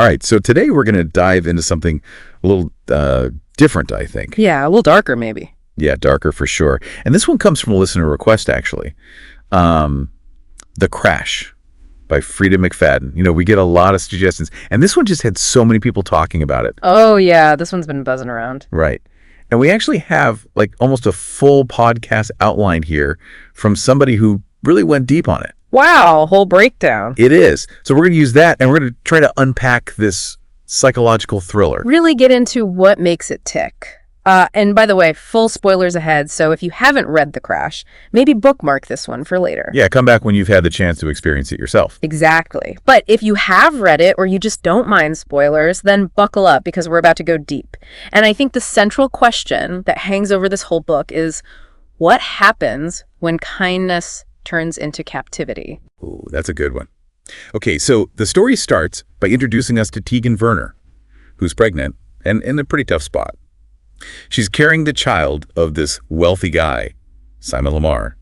All right, so today we're going to dive into something a little different, I think. Yeah, a little darker maybe. Yeah, darker for sure. And this one comes from a listener request, actually. The Crash by Freida McFadden. You know, we get a lot of suggestions. And this one just had so many people talking about it. Oh, yeah, this one's been buzzing around. Right. And we actually have like almost a full podcast outline here from somebody who really went deep on it. Wow, whole breakdown. It is. So we're going to use that, and we're going to try to unpack this psychological thriller. Really get into what makes it tick. And by the way, full spoilers ahead, so if you haven't read The Crash, maybe bookmark this one for later. Yeah, come back when you've had the chance to experience it yourself. Exactly. But if you have read it or you just don't mind spoilers, then buckle up because we're about to go deep. And I think the central question that hangs over this whole book is, what happens when kindness turns into captivity? Ooh, that's a good one. Okay, so the story starts by introducing us to Tegan Werner, who's pregnant and in a pretty tough spot. She's carrying the child of this wealthy guy, Simon Lamar,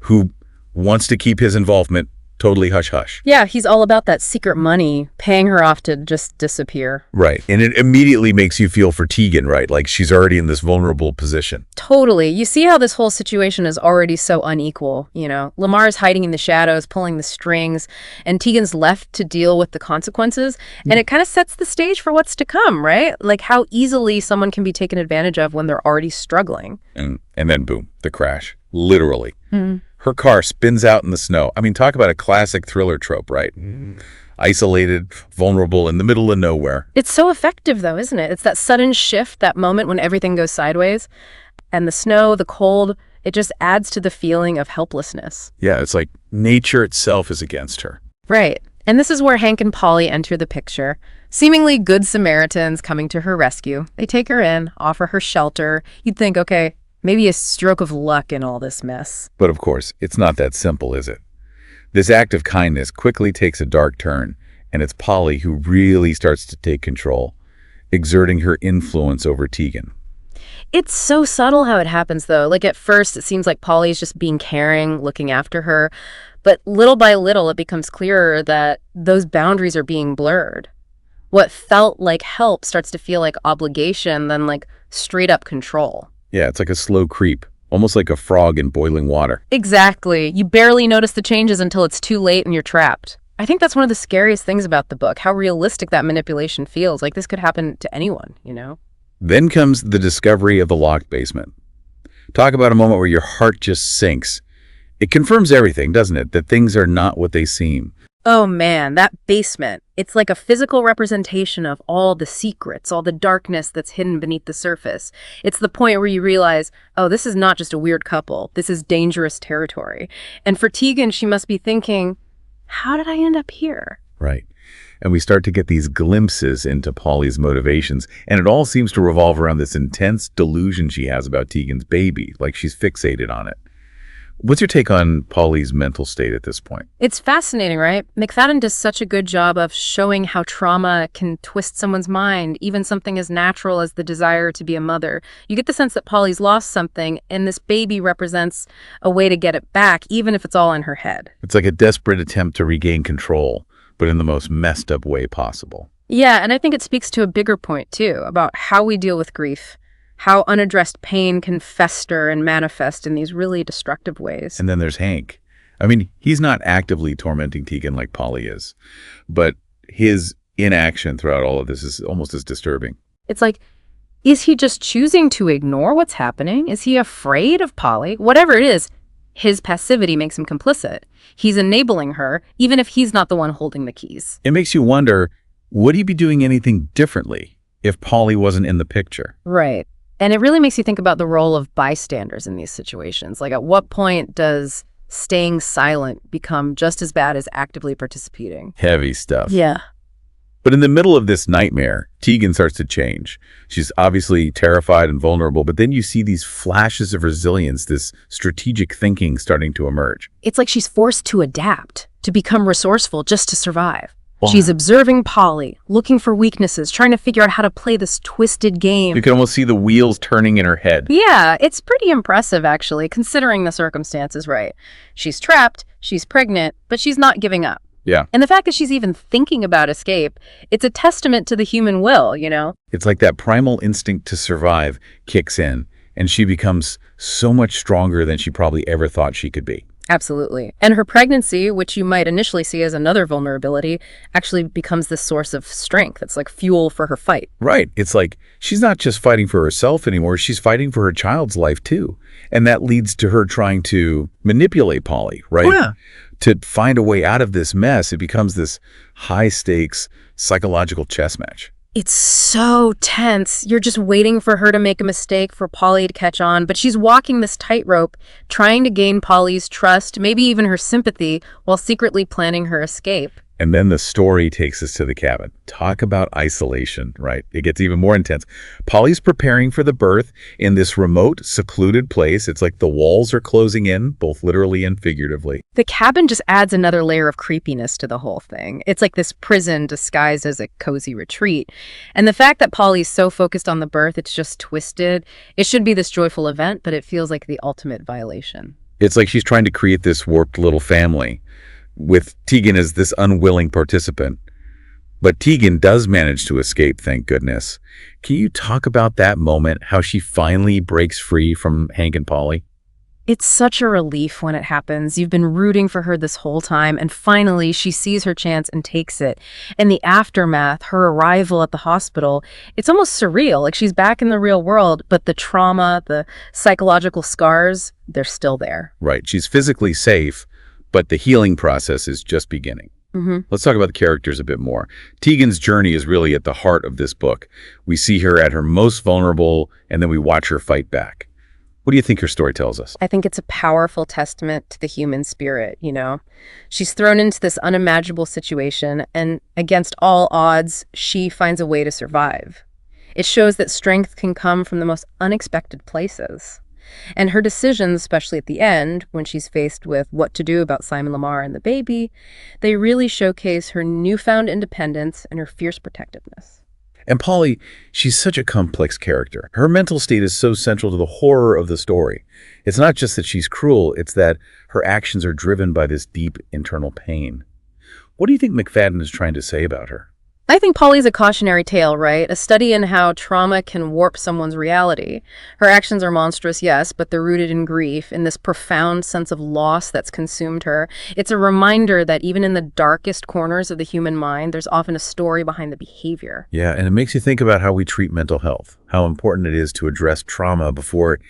who wants to keep his involvement totally hush-hush. Yeah, he's all about that secret money, paying her off to just disappear. Right, and it immediately makes you feel for Tegan, right? Like she's already in this vulnerable position. Totally. You see how this whole situation is already so unequal, you know? Lamar's hiding in the shadows, pulling the strings, and Tegan's left to deal with the consequences. And it kind of sets the stage for what's to come, right? Like how easily someone can be taken advantage of when they're already struggling. And then boom, the crash, literally. Her car spins out in the snow. I mean, talk about a classic thriller trope, right? Isolated, vulnerable, in the middle of nowhere. It's so effective, though, isn't it? It's that sudden shift, that moment when everything goes sideways. And the snow, the cold, it just adds to the feeling of helplessness. Yeah, it's like nature itself is against her. Right. And this is where Hank and Polly enter the picture. Seemingly good Samaritans coming to her rescue. They take her in, offer her shelter. You'd think, okay, maybe a stroke of luck in all this mess. But of course, it's not that simple, is it? This act of kindness quickly takes a dark turn, and it's Polly who really starts to take control, exerting her influence over Tegan. It's so subtle how it happens, though. Like at first, it seems like Polly's just being caring, looking after her. But little by little, it becomes clearer that those boundaries are being blurred. What felt like help starts to feel like obligation, then like straight up control. Yeah, it's like a slow creep, almost like a frog in boiling water. Exactly. You barely notice the changes until it's too late and you're trapped. I think that's one of the scariest things about the book, how realistic that manipulation feels. Like this could happen to anyone, you know? Then comes the discovery of the locked basement. Talk about a moment where your heart just sinks. It confirms everything, doesn't it? That things are not what they seem. Oh man, that basement. It's like a physical representation of all the secrets, all the darkness that's hidden beneath the surface. It's the point where you realize, oh, this is not just a weird couple. This is dangerous territory. And for Tegan, she must be thinking, how did I end up here? Right. And we start to get these glimpses into Polly's motivations, and it all seems to revolve around this intense delusion she has about Tegan's baby, like she's fixated on it. What's your take on Polly's mental state at this point? It's fascinating, right? McFadden does such a good job of showing how trauma can twist someone's mind, even something as natural as the desire to be a mother. You get the sense that Polly's lost something, and this baby represents a way to get it back, even if it's all in her head. It's like a desperate attempt to regain control, but in the most messed up way possible. Yeah, and I think it speaks to a bigger point, too, about how we deal with grief. How unaddressed pain can fester and manifest in these really destructive ways. And then there's Hank. I mean, he's not actively tormenting Tegan like Polly is, but his inaction throughout all of this is almost as disturbing. It's like, is he just choosing to ignore what's happening? Is he afraid of Polly? Whatever it is, his passivity makes him complicit. He's enabling her, even if he's not the one holding the keys. It makes you wonder, would he be doing anything differently if Polly wasn't in the picture? Right. And it really makes you think about the role of bystanders in these situations. Like, at what point does staying silent become just as bad as actively participating? Heavy stuff. Yeah. But in the middle of this nightmare, Tegan starts to change. She's obviously terrified and vulnerable, but then you see these flashes of resilience, this strategic thinking starting to emerge. It's like she's forced to adapt, to become resourceful just to survive. Wow. She's observing Polly, looking for weaknesses, trying to figure out how to play this twisted game. You can almost see the wheels turning in her head. Yeah, it's pretty impressive, actually, considering the circumstances, right? She's trapped, she's pregnant, but she's not giving up. Yeah. And the fact that she's even thinking about escape, it's a testament to the human will, you know? It's like that primal instinct to survive kicks in, and she becomes so much stronger than she probably ever thought she could be. Absolutely. And her pregnancy, which you might initially see as another vulnerability, actually becomes this source of strength. It's like fuel for her fight. Right. It's like she's not just fighting for herself anymore, she's fighting for her child's life too. And that leads to her trying to manipulate Polly, right? Oh, yeah. To find a way out of this mess. It becomes this high-stakes psychological chess match. It's so tense. You're just waiting for her to make a mistake, for Polly to catch on, but she's walking this tightrope, trying to gain Polly's trust, maybe even her sympathy, while secretly planning her escape. And then the story takes us to the cabin. Talk about isolation, right? It gets even more intense. Polly's preparing for the birth in this remote, secluded place. It's like the walls are closing in, both literally and figuratively. The cabin just adds another layer of creepiness to the whole thing. It's like this prison disguised as a cozy retreat. And the fact that Polly's so focused on the birth, it's just twisted. It should be this joyful event, but it feels like the ultimate violation. It's like she's trying to create this warped little family, with Tegan as this unwilling participant. But Tegan does manage to escape, thank goodness. Can you talk about that moment, how she finally breaks free from Hank and Polly? It's such a relief when it happens. You've been rooting for her this whole time, and finally she sees her chance and takes it. And the aftermath, her arrival at the hospital, it's almost surreal. Like she's back in the real world, but the trauma, the psychological scars, they're still there. Right, she's physically safe, but the healing process is just beginning. Let's talk about the characters a bit more. Tegan's journey is really at the heart of this book. We see her at her most vulnerable, and then we watch her fight back. What do you think her story tells us? I think it's a powerful testament to the human spirit, you know? She's thrown into this unimaginable situation, and against all odds, she finds a way to survive. It shows that strength can come from the most unexpected places. And her decisions, especially at the end, when she's faced with what to do about Simon Lamar and the baby, they really showcase her newfound independence and her fierce protectiveness. And Polly, she's such a complex character. Her mental state is so central to the horror of the story. It's not just that she's cruel, it's that her actions are driven by this deep internal pain. What do you think McFadden is trying to say about her? I think Polly's a cautionary tale, right? A study in how trauma can warp someone's reality. Her actions are monstrous, yes, but they're rooted in grief, in this profound sense of loss that's consumed her. It's a reminder that even in the darkest corners of the human mind, there's often a story behind the behavior. Yeah, and it makes you think about how we treat mental health, how important it is to address trauma before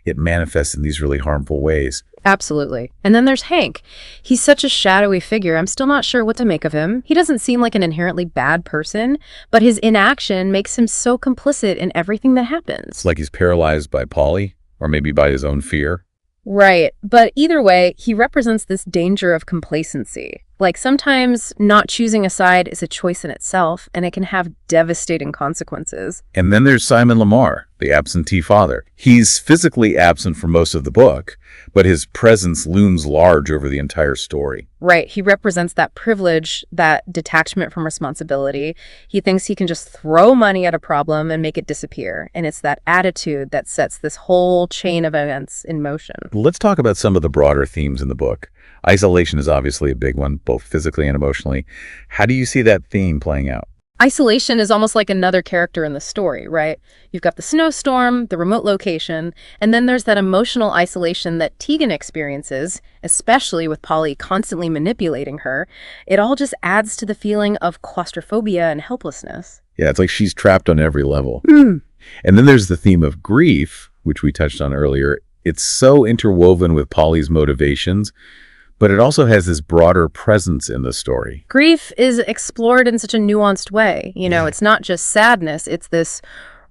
it manifests in these really harmful ways. Absolutely. And then there's Hank. He's such a shadowy figure. I'm still not sure what to make of him. He doesn't seem like an inherently bad person, but his inaction makes him so complicit in everything that happens. It's like he's paralyzed by Polly, or maybe by his own fear. Right. But either way, he represents this danger of complacency. Like sometimes not choosing a side is a choice in itself, and it can have devastating consequences. And then there's Simon Lamar, the absentee father. He's physically absent for most of the book, but his presence looms large over the entire story. Right. He represents that privilege, that detachment from responsibility. He thinks he can just throw money at a problem and make it disappear. And it's that attitude that sets this whole chain of events in motion. Let's talk about some of the broader themes in the book. Isolation is obviously a big one, both physically and emotionally. How do you see that theme playing out? Isolation is almost like another character in the story, right? You've got the snowstorm, the remote location, and then there's that emotional isolation that Tegan experiences, especially with Polly constantly manipulating her. It all just adds to the feeling of claustrophobia and helplessness. Yeah, it's like she's trapped on every level. And then there's the theme of grief, which we touched on earlier. It's so interwoven with Polly's motivations, but it also has this broader presence in the story. Grief is explored in such a nuanced way. You know, it's not just sadness. It's this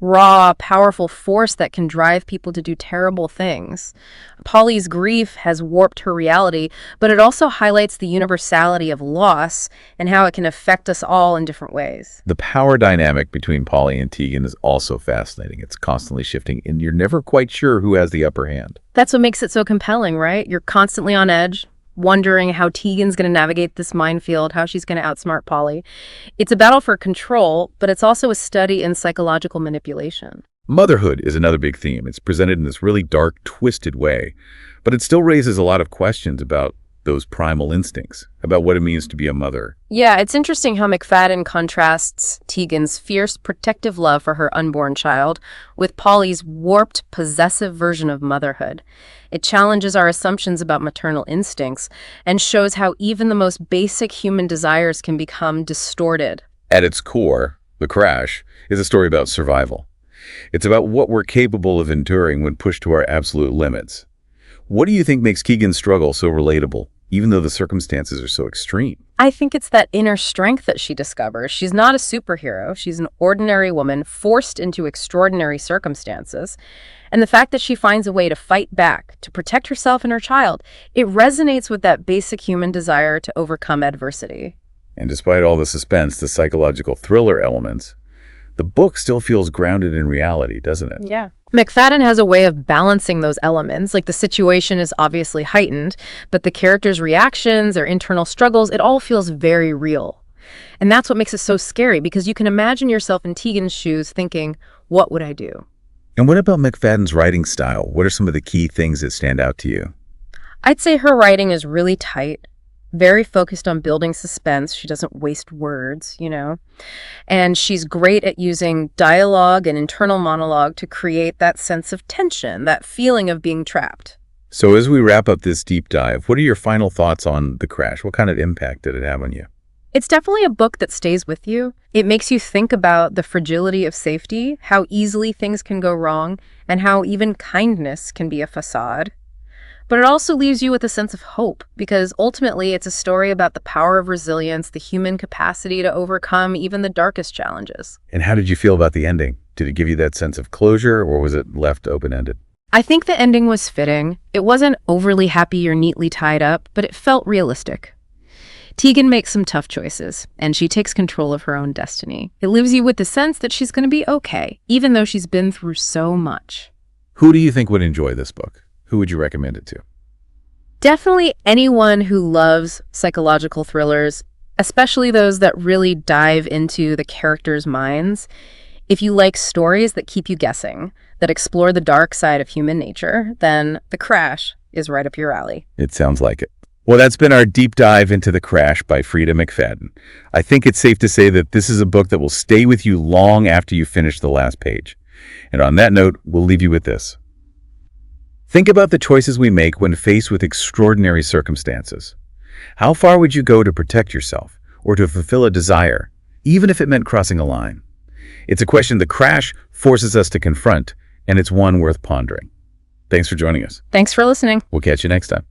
raw, powerful force that can drive people to do terrible things. Polly's grief has warped her reality, but it also highlights the universality of loss and how it can affect us all in different ways. The power dynamic between Polly and Tegan is also fascinating. It's constantly shifting, and you're never quite sure who has the upper hand. That's what makes it so compelling, right? You're constantly on edge, wondering how Tegan's going to navigate this minefield, how she's going to outsmart Polly. It's a battle for control, but it's also a study in psychological manipulation. Motherhood is another big theme. It's presented in this really dark, twisted way, but it still raises a lot of questions about those primal instincts, about what it means to be a mother. Yeah, it's interesting how McFadden contrasts Tegan's fierce, protective love for her unborn child with Polly's warped, possessive version of motherhood. It challenges our assumptions about maternal instincts and shows how even the most basic human desires can become distorted. At its core, The Crash is a story about survival. It's about what we're capable of enduring when pushed to our absolute limits. What do you think makes Keegan's struggle so relatable, even though the circumstances are so extreme? I think it's that inner strength that she discovers. She's not a superhero. She's an ordinary woman forced into extraordinary circumstances. And the fact that she finds a way to fight back, to protect herself and her child, it resonates with that basic human desire to overcome adversity. And despite all the suspense, the psychological thriller elements, the book still feels grounded in reality, doesn't it? Yeah. McFadden has a way of balancing those elements. Like, the situation is obviously heightened, but the characters' reactions, their internal struggles, it all feels very real. And that's what makes it so scary, because you can imagine yourself in Tegan's shoes thinking, what would I do? And what about McFadden's writing style? What are some of the key things that stand out to you? I'd say her writing is really tight, very focused on building suspense. She doesn't waste words, And she's great at using dialogue and internal monologue to create that sense of tension, that feeling of being trapped. So as we wrap up this deep dive, what are your final thoughts on The Crash? What kind of impact did it have on you? It's definitely a book that stays with you. It makes you think about the fragility of safety, how easily things can go wrong, and how even kindness can be a facade. But it also leaves you with a sense of hope, because ultimately it's a story about the power of resilience, the human capacity to overcome even the darkest challenges. And how did you feel about the ending? Did it give you that sense of closure, or was it left open-ended? I think the ending was fitting. It wasn't overly happy or neatly tied up, but it felt realistic. Tegan makes some tough choices, and she takes control of her own destiny. It leaves you with the sense that she's going to be okay, even though she's been through so much. Who do you think would enjoy this book? Who would you recommend it to? Definitely anyone who loves psychological thrillers, especially those that really dive into the characters' minds. If you like stories that keep you guessing, that explore the dark side of human nature, then The Crash is right up your alley. It sounds like it. Well, that's been our deep dive into The Crash by Freida McFadden. I think it's safe to say that this is a book that will stay with you long after you finish the last page. And on that note, we'll leave you with this. Think about the choices we make when faced with extraordinary circumstances. How far would you go to protect yourself or to fulfill a desire, even if it meant crossing a line? It's a question The Crash forces us to confront, and it's one worth pondering. Thanks for joining us. Thanks for listening. We'll catch you next time.